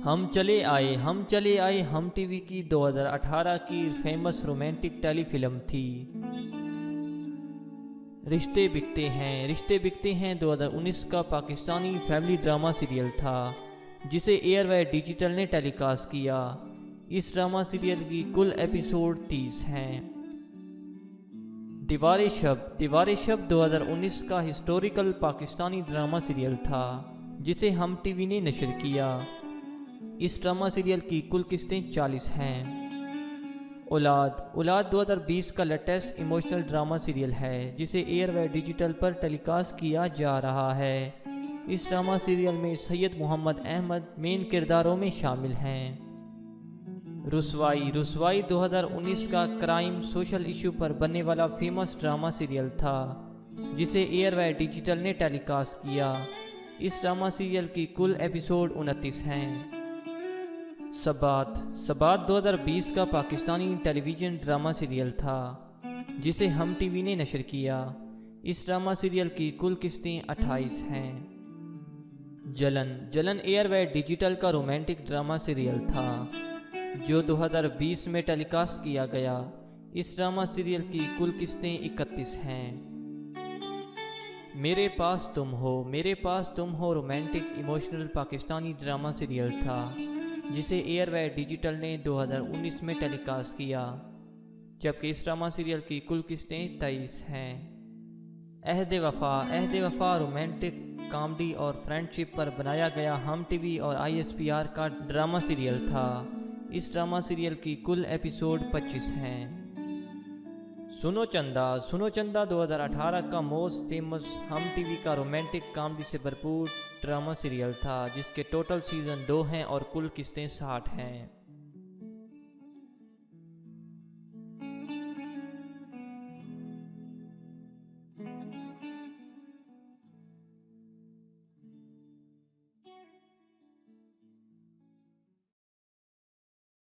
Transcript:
हम चले आए हम टीवी की 2018 की फेमस रोमांटिक टेलीफिल्म थी। रिश्ते बिकते हैं 2019 का पाकिस्तानी फैमिली ड्रामा सीरियल था, जिसे एयरवे डिजिटल ने टेलीकास्ट किया। इस ड्रामा सीरियल की कुल एपिसोड 30 हैं। दीवारे शब 2019 का हिस्टोरिकल पाकिस्तानी ड्रामा सीरियल था, जिसे हम टीवी ने नशर किया। इस ड्रामा सीरियल की कुल किस्तें 40 हैं। औलाद 2020 का लेटेस्ट इमोशनल ड्रामा सीरियल है, जिसे एयरवे डिजिटल पर टेलीकास्ट किया जा रहा है। इस ड्रामा सीरियल में सैयद मोहम्मद अहमद मेन किरदारों में शामिल हैं। रुसवाई 2019 का क्राइम सोशल इशू पर बनने वाला फेमस ड्रामा सीरियल था, जिसे एयरवे डिजिटल ने टेलीकास्ट किया। इस ड्रामा सीरियल की कुल एपिसोड 29 हैं। सबात 2020 का पाकिस्तानी टेलीविज़न ड्रामा सीरियल था, जिसे हम टीवी ने नशर किया। इस ड्रामा सीरियल की कुल किस्तें 28 हैं। जलन एयरवे डिजिटल का रोमांटिक ड्रामा सीरियल था, जो 2020 में टेलीकास्ट किया गया। इस ड्रामा सीरियल की कुल किस्तें 31 हैं। मेरे पास तुम हो romantic emotional Pakistani drama serial था, जिसे एयरवे डिजिटल ने 2019 में टेलीकास्ट किया, जबकि इस ड्रामा सीरियल की कुल किस्तें 23 हैं। अहद वफा रोमांटिक कॉमेडी और फ्रेंडशिप पर बनाया गया हम टीवी और ISPR का ड्रामा सीरियल था। इस ड्रामा सीरियल की कुल एपिसोड 25 हैं। सुनो चंदा 2018 का मोस्ट फेमस हम टीवी का रोमांटिक कॉमेडी से भरपूर ड्रामा सीरियल था, जिसके टोटल सीज़न 2 हैं और कुल किस्तें 60 हैं।